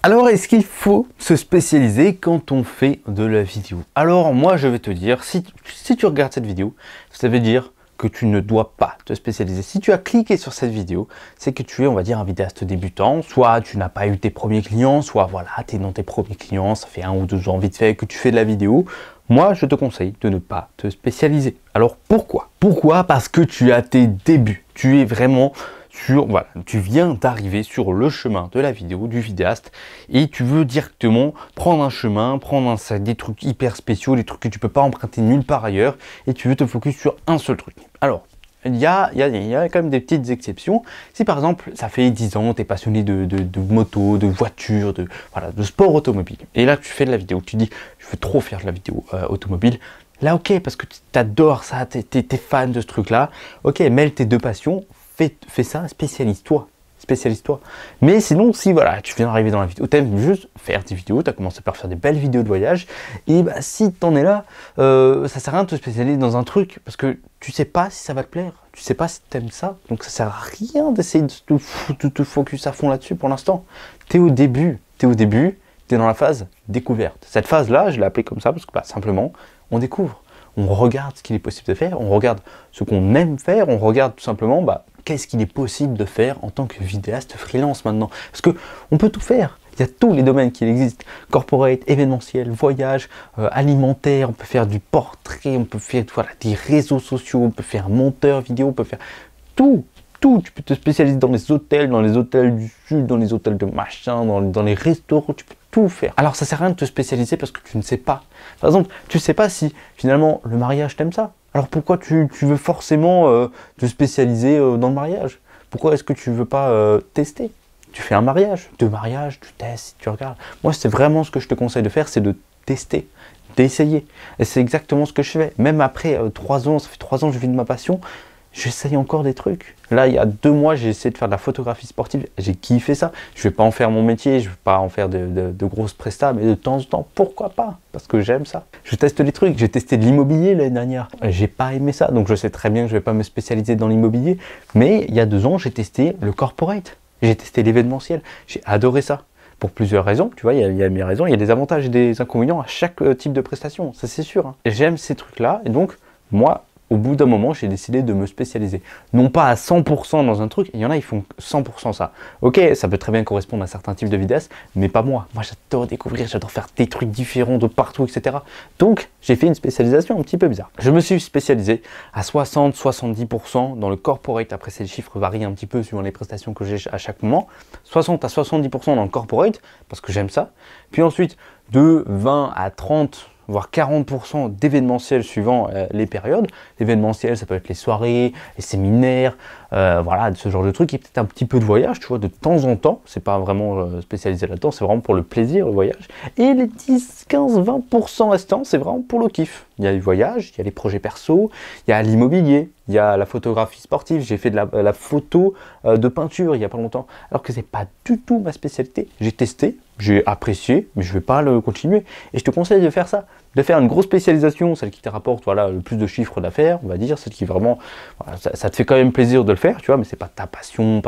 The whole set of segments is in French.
Alors, est-ce qu'il faut se spécialiser quand on fait de la vidéo? Alors, moi, je vais te dire, si tu regardes cette vidéo, ça veut dire que tu ne dois pas te spécialiser. Si tu as cliqué sur cette vidéo, c'est que tu es, on va dire, un vidéaste débutant. Soit tu n'as pas eu tes premiers clients, soit voilà, tu es dans tes premiers clients, ça fait 1 ou 2 ans vite fait que tu fais de la vidéo. Moi, je te conseille de ne pas te spécialiser. Alors, pourquoi? Pourquoi? Parce que tu as tes débuts. Tu es vraiment voilà, tu viens d'arriver sur le chemin de la vidéo, du vidéaste, et tu veux directement prendre un chemin, des trucs hyper spéciaux, des trucs que tu peux pas emprunter nulle part ailleurs, et tu veux te focus sur un seul truc. Alors, il y a quand même des petites exceptions. Si par exemple, ça fait 10 ans, tu es passionné de moto, de voiture, de sport automobile, et là tu fais de la vidéo, tu dis, je veux trop faire de la vidéo automobile. Là, ok, parce que tu adores ça, tu es fan de ce truc-là. Ok, mêle tes deux passions, fais ça, spécialise-toi. Spécialise-toi. Mais sinon, si voilà, tu viens d'arriver dans la vidéo, tu aimes juste faire des vidéos, tu as commencé par faire des belles vidéos de voyage, et bah, si tu en es là, ça sert à rien de te spécialiser dans un truc, parce que tu sais pas si ça va te plaire, tu sais pas si tu aimes ça, donc ça sert à rien d'essayer de te focus à fond là-dessus pour l'instant. Tu es au début, tu es dans la phase découverte. Cette phase-là, je l'ai appelée comme ça, parce que bah, simplement, on découvre. On regarde ce qu'il est possible de faire, on regarde ce qu'on aime faire, on regarde tout simplement qu'est-ce qu'il est possible de faire en tant que vidéaste freelance maintenant. Parce que on peut tout faire, il y a tous les domaines qui existent, corporate, événementiel, voyage, alimentaire, on peut faire du portrait, on peut faire des réseaux sociaux, on peut faire monteur vidéo, on peut faire tout. Tu peux te spécialiser dans les hôtels du sud, dans les hôtels de machin, dans les restaurants, tu peux tout faire. Alors ça sert à rien de te spécialiser parce que tu ne sais pas. Par exemple, tu ne sais pas si finalement le mariage t'aime ça. Alors pourquoi tu veux forcément te spécialiser dans le mariage? Pourquoi est-ce que tu ne veux pas tester? Tu fais un mariage, 2 mariages, tu testes, tu regardes. Moi c'est vraiment ce que je te conseille de faire, c'est de tester, d'essayer. Et c'est exactement ce que je fais. Même après 3 ans, ça fait 3 ans que je vis de ma passion, j'essaye encore des trucs. Là, il y a 2 mois, j'ai essayé de faire de la photographie sportive. J'ai kiffé ça. Je ne vais pas en faire mon métier, je ne vais pas en faire de grosses prestats, mais de temps en temps, pourquoi pas? Parce que j'aime ça. Je teste des trucs. J'ai testé de l'immobilier l'année dernière. J'ai pas aimé ça, donc je sais très bien que je ne vais pas me spécialiser dans l'immobilier. Mais il y a 2 ans, j'ai testé le corporate. J'ai testé l'événementiel. J'ai adoré ça. Pour plusieurs raisons, tu vois, il y a mes raisons. Il y a des avantages et des inconvénients à chaque type de prestation. Ça, c'est sûr. Hein. J'aime ces trucs-là. Et donc, moi, au bout d'un moment, j'ai décidé de me spécialiser. Non pas à 100% dans un truc, il y en a, ils font 100% ça. Ok, ça peut très bien correspondre à certains types de vidéastes, mais pas moi. Moi, j'adore découvrir, j'adore faire des trucs différents de partout, etc. Donc, j'ai fait une spécialisation un petit peu bizarre. Je me suis spécialisé à 60-70% dans le corporate. Après, ces chiffres varient un petit peu suivant les prestations que j'ai à chaque moment. 60 à 70% dans le corporate, parce que j'aime ça. Puis ensuite, de 20 à 30%, voire 40% d'événementiel suivant les périodes. L'événementiel, ça peut être les soirées, les séminaires, voilà, ce genre de trucs, et peut-être un petit peu de voyage, tu vois, de temps en temps. C'est pas vraiment spécialisé là-dedans, c'est vraiment pour le plaisir, le voyage. Et les 10, 15, 20% restants, c'est vraiment pour le kiff. Il y a les voyages, il y a les projets perso, il y a l'immobilier, il y a la photographie sportive. J'ai fait de la photo de peinture il n'y a pas longtemps, alors que c'est pas du tout ma spécialité. J'ai testé, j'ai apprécié, mais je vais pas le continuer. Et je te conseille de faire ça, de faire une grosse spécialisation, celle qui te rapporte voilà, le plus de chiffres d'affaires, on va dire, celle qui vraiment, voilà, ça te fait quand même plaisir de le faire, tu vois, mais c'est pas ta passion,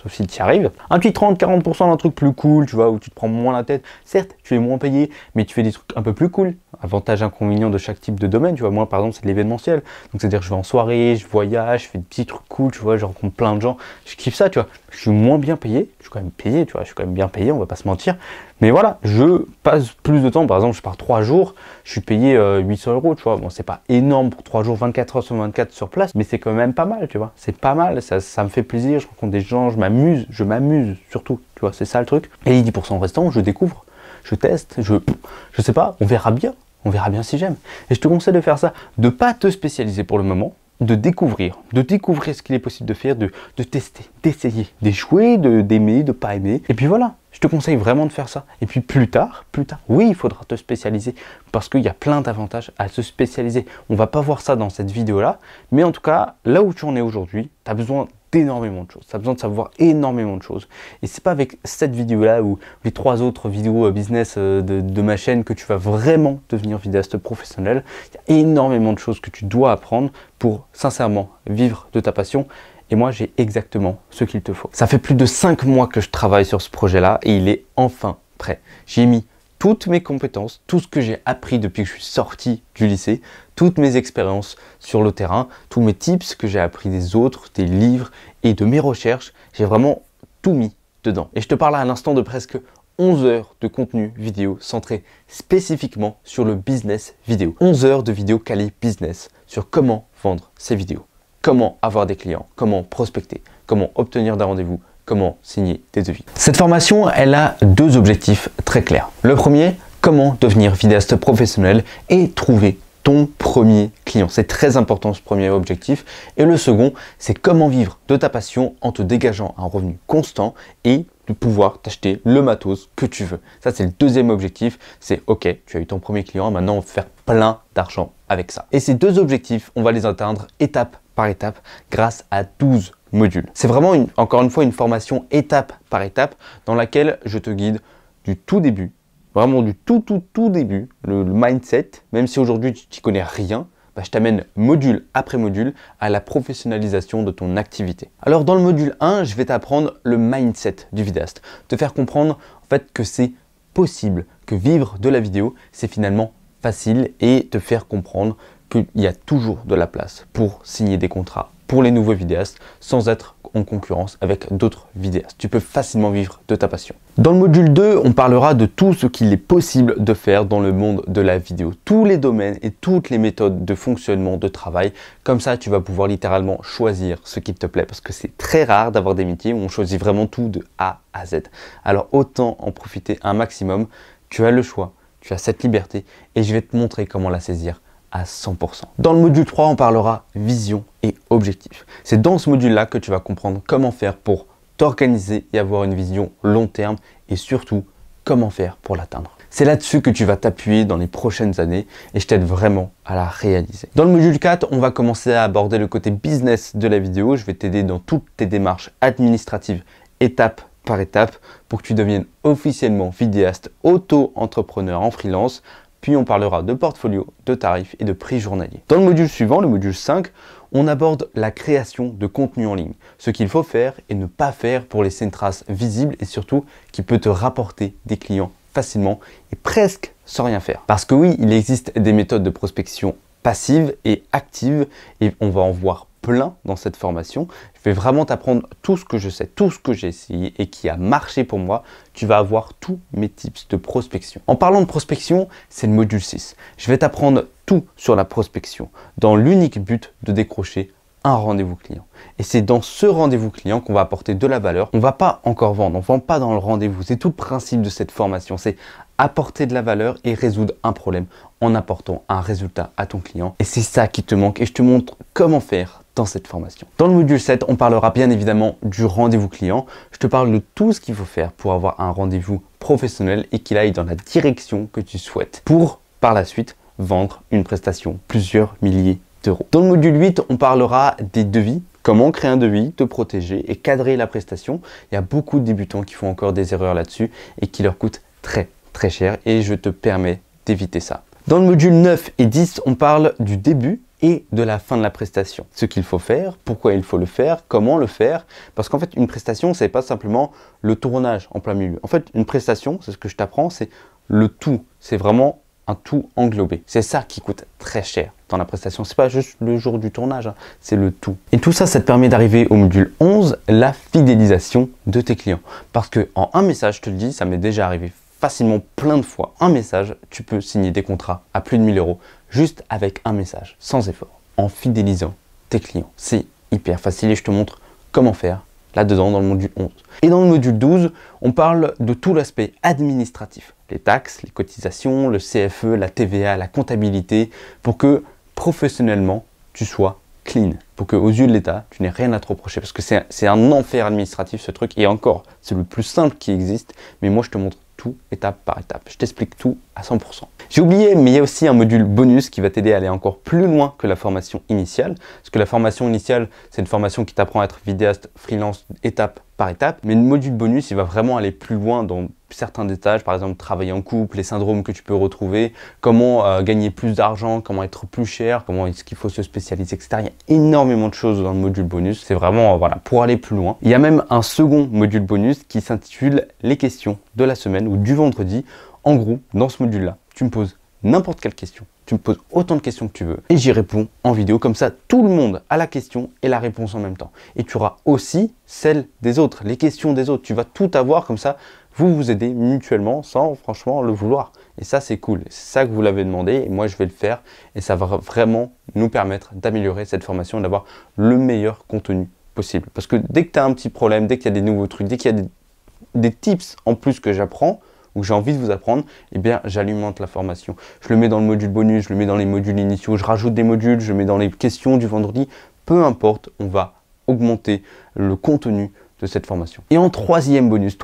sauf si tu y arrives. Un petit 30-40% d'un truc plus cool, tu vois, où tu te prends moins la tête. Certes, tu es moins payé, mais tu fais des trucs un peu plus cool. Avantage, inconvénient de chaque type de domaine, tu vois. Moi, par exemple, c'est de l'événementiel. Donc, c'est-à-dire, je vais en soirée, je voyage, je fais des petits trucs cool, tu vois, je rencontre plein de gens. Je kiffe ça, tu vois. Je suis moins bien payé, je suis quand même payé, tu vois, je suis quand même bien payé, on va pas se mentir. Mais voilà, je passe plus de temps, par exemple, je pars 3 jours, je suis payé 800 €, tu vois. Bon, c'est pas énorme pour 3 jours, 24 heures sur 24 sur place, mais c'est quand même pas mal, tu vois. C'est pas mal, ça me fait plaisir, je rencontre des gens, je m'amuse surtout, tu vois, c'est ça le truc. Et les 10% restants, je découvre, je teste, je sais pas, on verra bien si j'aime. Et je te conseille de faire ça, de pas te spécialiser pour le moment, de découvrir ce qu'il est possible de faire, de tester, d'essayer, d'échouer, d'aimer, de pas aimer. Et puis voilà, je te conseille vraiment de faire ça. Et puis plus tard, oui, il faudra te spécialiser parce qu'il y a plein d'avantages à se spécialiser. On va pas voir ça dans cette vidéo-là, mais en tout cas, là où tu en es aujourd'hui, tu as besoin d'énormément de choses. Tu as besoin de savoir énormément de choses. Et c'est pas avec cette vidéo-là ou les 3 autres vidéos business de ma chaîne que tu vas vraiment devenir vidéaste professionnel. Il y a énormément de choses que tu dois apprendre pour sincèrement vivre de ta passion. Et moi, j'ai exactement ce qu'il te faut. Ça fait plus de 5 mois que je travaille sur ce projet-là et il est enfin prêt. J'ai mis toutes mes compétences, tout ce que j'ai appris depuis que je suis sorti du lycée, toutes mes expériences sur le terrain, tous mes tips que j'ai appris des autres, des livres et de mes recherches. J'ai vraiment tout mis dedans. Et je te parle à l'instant de presque 11 heures de contenu vidéo centré spécifiquement sur le business vidéo. 11 heures de vidéos quali business sur comment vendre ces vidéos, comment avoir des clients, comment prospecter, comment obtenir des rendez-vous, comment signer des devis. Cette formation, elle a deux objectifs très clairs. Le premier, comment devenir vidéaste professionnel et trouver ton premier client. C'est très important ce premier objectif. Et le second, c'est comment vivre de ta passion en te dégageant un revenu constant et de pouvoir t'acheter le matos que tu veux. Ça, c'est le deuxième objectif. C'est OK, tu as eu ton premier client, maintenant on va faire plein d'argent avec ça. Et ces deux objectifs, on va les atteindre étape par étape grâce à 12 modules. C'est vraiment, encore une fois, une formation étape par étape dans laquelle je te guide du tout début, vraiment du tout début, le mindset, même si aujourd'hui tu n'y connais rien, bah, je t'amène module après module à la professionnalisation de ton activité. Alors dans le module 1, je vais t'apprendre le mindset du vidéaste, te faire comprendre en fait que c'est possible, que vivre de la vidéo, c'est finalement facile et te faire comprendre qu'il y a toujours de la place pour signer des contrats pour les nouveaux vidéastes sans être en concurrence avec d'autres vidéastes. Tu peux facilement vivre de ta passion. Dans le module 2, on parlera de tout ce qu'il est possible de faire dans le monde de la vidéo. Tous les domaines et toutes les méthodes de fonctionnement, de travail. Comme ça, tu vas pouvoir littéralement choisir ce qui te plaît parce que c'est très rare d'avoir des métiers où on choisit vraiment tout de A à Z. Alors autant en profiter un maximum. Tu as le choix, tu as cette liberté et je vais te montrer comment la saisir à 100%. Dans le module 3, on parlera vision et objectif. C'est dans ce module-là que tu vas comprendre comment faire pour t'organiser et avoir une vision long terme et surtout comment faire pour l'atteindre. C'est là-dessus que tu vas t'appuyer dans les prochaines années et je t'aide vraiment à la réaliser. Dans le module 4, on va commencer à aborder le côté business de la vidéo. Je vais t'aider dans toutes tes démarches administratives, étape par étape, pour que tu deviennes officiellement vidéaste auto-entrepreneur en freelance. Puis on parlera de portfolio, de tarifs et de prix journalier. Dans le module suivant, le module 5, on aborde la création de contenu en ligne. Ce qu'il faut faire et ne pas faire pour laisser une trace visible et surtout qui peut te rapporter des clients facilement et presque sans rien faire. Parce que oui, il existe des méthodes de prospection passive et active et on va en voir plein dans cette formation. Je vais vraiment t'apprendre tout ce que je sais, tout ce que j'ai essayé et qui a marché pour moi. Tu vas avoir tous mes tips de prospection. En parlant de prospection, c'est le module 6. Je vais t'apprendre tout sur la prospection dans l'unique but de décrocher un rendez-vous client. Et c'est dans ce rendez-vous client qu'on va apporter de la valeur. On ne va pas encore vendre, on ne vend pas dans le rendez-vous. C'est tout le principe de cette formation. C'est apporter de la valeur et résoudre un problème en apportant un résultat à ton client. Et c'est ça qui te manque et je te montre comment faire dans cette formation. Dans le module 7, on parlera bien évidemment du rendez-vous client. Je te parle de tout ce qu'il faut faire pour avoir un rendez-vous professionnel et qu'il aille dans la direction que tu souhaites pour par la suite vendre une prestation plusieurs milliers d'euros. Dans le module 8, on parlera des devis. Comment créer un devis, te protéger et cadrer la prestation. Il y a beaucoup de débutants qui font encore des erreurs là-dessus et qui leur coûtent très cher et je te permets d'éviter ça. Dans le module 9 et 10, on parle du début et de la fin de la prestation. Ce qu'il faut faire, pourquoi il faut le faire, comment le faire. Parce qu'en fait, une prestation, c'est pas simplement le tournage en plein milieu. En fait, une prestation, c'est ce que je t'apprends, c'est le tout. C'est vraiment un tout englobé. C'est ça qui coûte très cher dans la prestation. C'est pas juste le jour du tournage, hein, c'est le tout. Et tout ça, ça te permet d'arriver au module 11, la fidélisation de tes clients. Parce que en un message, je te le dis, ça m'est déjà arrivé facilement plein de fois. Un message, tu peux signer des contrats à plus de 1000 euros juste avec un message, sans effort, en fidélisant tes clients. C'est hyper facile et je te montre comment faire là-dedans dans le module 11. Et dans le module 12, on parle de tout l'aspect administratif, les taxes, les cotisations, le CFE, la TVA, la comptabilité, pour que professionnellement, tu sois clean, pour qu'aux yeux de l'État, tu n'aies rien à te reprocher, parce que c'est un enfer administratif ce truc, et encore, c'est le plus simple qui existe, mais moi je te montre tout étape par étape. Je t'explique tout à 100%. J'ai oublié, mais il y a aussi un module bonus qui va t'aider à aller encore plus loin que la formation initiale. Parce que la formation initiale, c'est une formation qui t'apprend à être vidéaste freelance étape par étape, mais le module bonus, il va vraiment aller plus loin dans certains détails, par exemple travailler en couple, les syndromes que tu peux retrouver, comment gagner plus d'argent, comment être plus cher, comment est-ce qu'il faut se spécialiser, etc. Il y a énormément de choses dans le module bonus, c'est vraiment voilà, pour aller plus loin. Il y a même un second module bonus qui s'intitule les questions de la semaine ou du vendredi. En gros, dans ce module-là, tu me poses n'importe quelle question. Tu me poses autant de questions que tu veux et j'y réponds en vidéo. Comme ça, tout le monde a la question et la réponse en même temps. Et tu auras aussi celle des autres, les questions des autres. Tu vas tout avoir comme ça. Vous vous aidez mutuellement sans franchement le vouloir. Et ça, c'est cool. C'est ça que vous l'avez demandé et moi, je vais le faire. Et ça va vraiment nous permettre d'améliorer cette formation et d'avoir le meilleur contenu possible. Parce que dès que tu as un petit problème, dès qu'il y a des nouveaux trucs, dès qu'il y a des tips en plus que j'apprends, ou que j'ai envie de vous apprendre, eh bien j'alimente la formation. Je le mets dans le module bonus, je le mets dans les modules initiaux, je rajoute des modules, je le mets dans les questions du vendredi. Peu importe, on va augmenter le contenu de cette formation. Et en troisième bonus,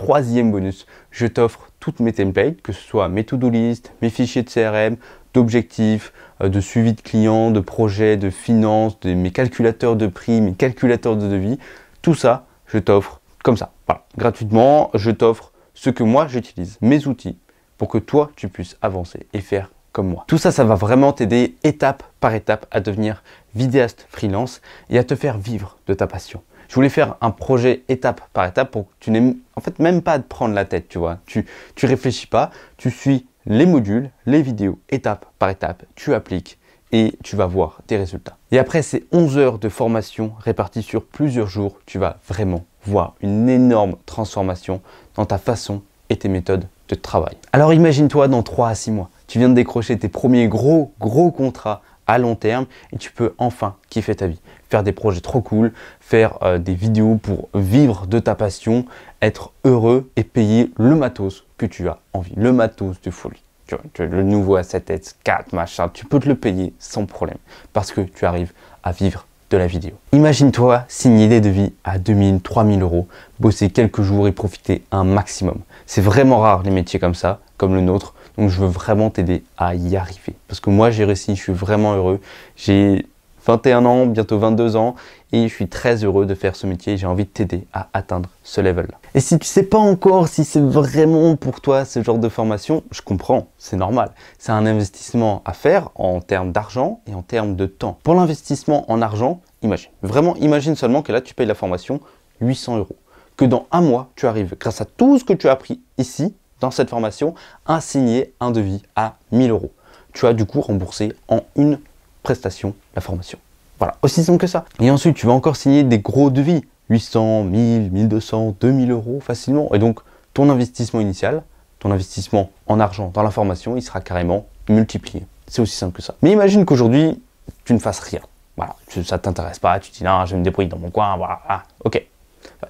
je t'offre toutes mes templates, que ce soit mes to-do list, mes fichiers de CRM, d'objectifs, de suivi de clients, de projets, de finances, mes calculateurs de prix, mes calculateurs de devis. Tout ça, je t'offre comme ça, voilà, gratuitement. Je t'offre ce que moi j'utilise, mes outils, pour que toi tu puisses avancer et faire comme moi. Tout ça, ça va vraiment t'aider étape par étape à devenir vidéaste freelance et à te faire vivre de ta passion. Je voulais faire un projet étape par étape pour que tu n'aies en fait même pas à te prendre la tête, tu vois. Tu réfléchis pas, tu suis les modules, les vidéos étape par étape, tu appliques et tu vas voir tes résultats. Et après ces 11 heures de formation réparties sur plusieurs jours, tu vas vraiment voir une énorme transformation dans ta façon et tes méthodes de travail. Alors imagine-toi dans 3 à 6 mois, tu viens de décrocher tes premiers gros contrats à long terme et tu peux enfin kiffer ta vie. Faire des projets trop cool, faire des vidéos pour vivre de ta passion, être heureux et payer le matos que tu as envie, le matos de folie. Tu as le nouveau A7S, 4, machin, tu peux te le payer sans problème parce que tu arrives à vivre de la vidéo. Imagine-toi signer des devis à 2000, 3000 euros, bosser quelques jours et profiter un maximum. C'est vraiment rare les métiers comme ça, comme le nôtre, donc je veux vraiment t'aider à y arriver. Parce que moi j'ai réussi, je suis vraiment heureux. J'ai 21 ans, bientôt 22 ans et je suis très heureux de faire ce métier. J'ai envie de t'aider à atteindre ce level-là. Et si tu ne sais pas encore si c'est vraiment pour toi ce genre de formation, je comprends, c'est normal. C'est un investissement à faire en termes d'argent et en termes de temps. Pour l'investissement en argent, imagine seulement que là tu payes la formation 800 euros. Que dans un mois, tu arrives, grâce à tout ce que tu as appris ici, dans cette formation, à signer un devis à 1000 euros. Tu as du coup remboursé en une prestation la formation. Voilà, aussi simple que ça. Et ensuite, tu vas encore signer des gros devis, 800, 1000, 1200, 2000 euros facilement. Et donc, ton investissement initial, ton investissement en argent dans la formation, il sera carrément multiplié. C'est aussi simple que ça. Mais imagine qu'aujourd'hui, tu ne fasses rien. Voilà, ça ne t'intéresse pas, tu te dis non, je vais me débrouiller dans mon coin, voilà, ok.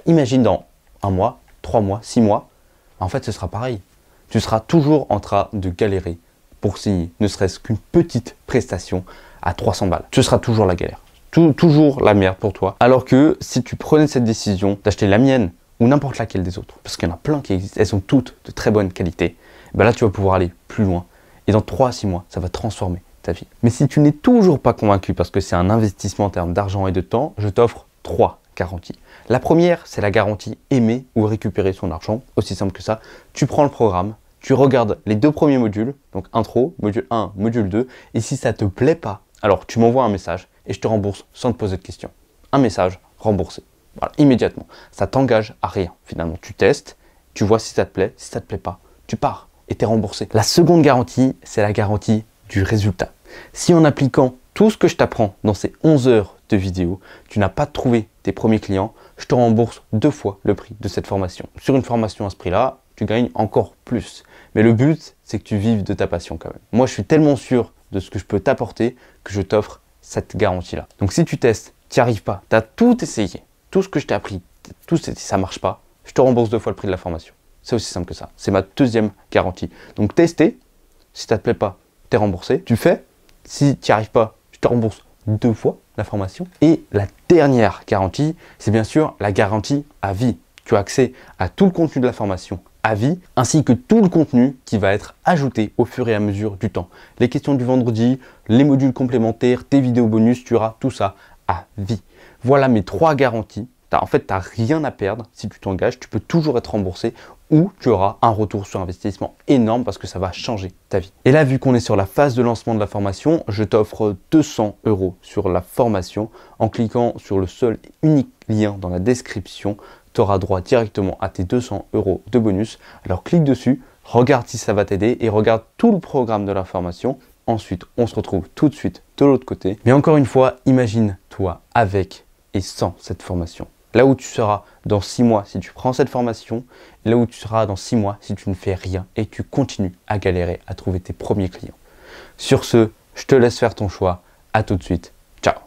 Imagine dans 1 mois, 3 mois, 6 mois, en fait, ce sera pareil. Tu seras toujours en train de galérer pour signer, ne serait-ce qu'une petite prestation à 300 balles. Ce sera toujours la galère, toujours la merde pour toi. Alors que si tu prenais cette décision d'acheter la mienne ou n'importe laquelle des autres, parce qu'il y en a plein qui existent, elles sont toutes de très bonne qualité, ben là tu vas pouvoir aller plus loin. Et dans 3 à 6 mois, ça va transformer ta vie. Mais si tu n'es toujours pas convaincu parce que c'est un investissement en termes d'argent et de temps, je t'offre 3 garanties. La première, c'est la garantie aimer ou récupérer son argent, aussi simple que ça. Tu prends le programme, tu regardes les 2 premiers modules, donc intro, module 1, module 2, et si ça te plaît pas, alors tu m'envoies un message et je te rembourse sans te poser de questions. Un message remboursé, voilà, immédiatement. Ça t'engage à rien finalement. Tu testes, tu vois si ça te plaît pas, tu pars et tu es remboursé. La seconde garantie, c'est la garantie du résultat. Si en appliquant tout ce que je t'apprends dans ces 11 heures de vidéo, tu n'as pas trouvé tes premiers clients, je te rembourse 2 fois le prix de cette formation. Sur une formation à ce prix-là, tu gagnes encore plus. Mais le but, c'est que tu vives de ta passion quand même. Moi, je suis tellement sûr de ce que je peux t'apporter que je t'offre cette garantie-là. Donc si tu testes, tu n'y arrives pas, tu as tout essayé, tout ce que je t'ai appris, ça ne marche pas, je te rembourse 2 fois le prix de la formation. C'est aussi simple que ça. C'est ma deuxième garantie. Donc tester, si ça ne te plaît pas, tu es remboursé. Tu fais, si tu n'y arrives pas, je te rembourse 2 fois la formation. Et la dernière garantie, c'est bien sûr la garantie à vie. Tu as accès à tout le contenu de la formation à vie, ainsi que tout le contenu qui va être ajouté au fur et à mesure du temps. Les questions du vendredi, les modules complémentaires, tes vidéos bonus, tu auras tout ça à vie. Voilà mes 3 garanties En fait, tu n'as rien à perdre si tu t'engages. Tu peux toujours être remboursé ou tu auras un retour sur investissement énorme parce que ça va changer ta vie. Et là, vu qu'on est sur la phase de lancement de la formation, je t'offre 200 € sur la formation. En cliquant sur le seul et unique lien dans la description, tu auras droit directement à tes 200 € de bonus. Alors clique dessus, regarde si ça va t'aider et regarde tout le programme de la formation. Ensuite, on se retrouve tout de suite de l'autre côté. Mais encore une fois, imagine-toi avec et sans cette formation. Là où tu seras dans 6 mois si tu prends cette formation, là où tu seras dans 6 mois si tu ne fais rien et tu continues à galérer à trouver tes premiers clients. Sur ce, je te laisse faire ton choix. À tout de suite. Ciao.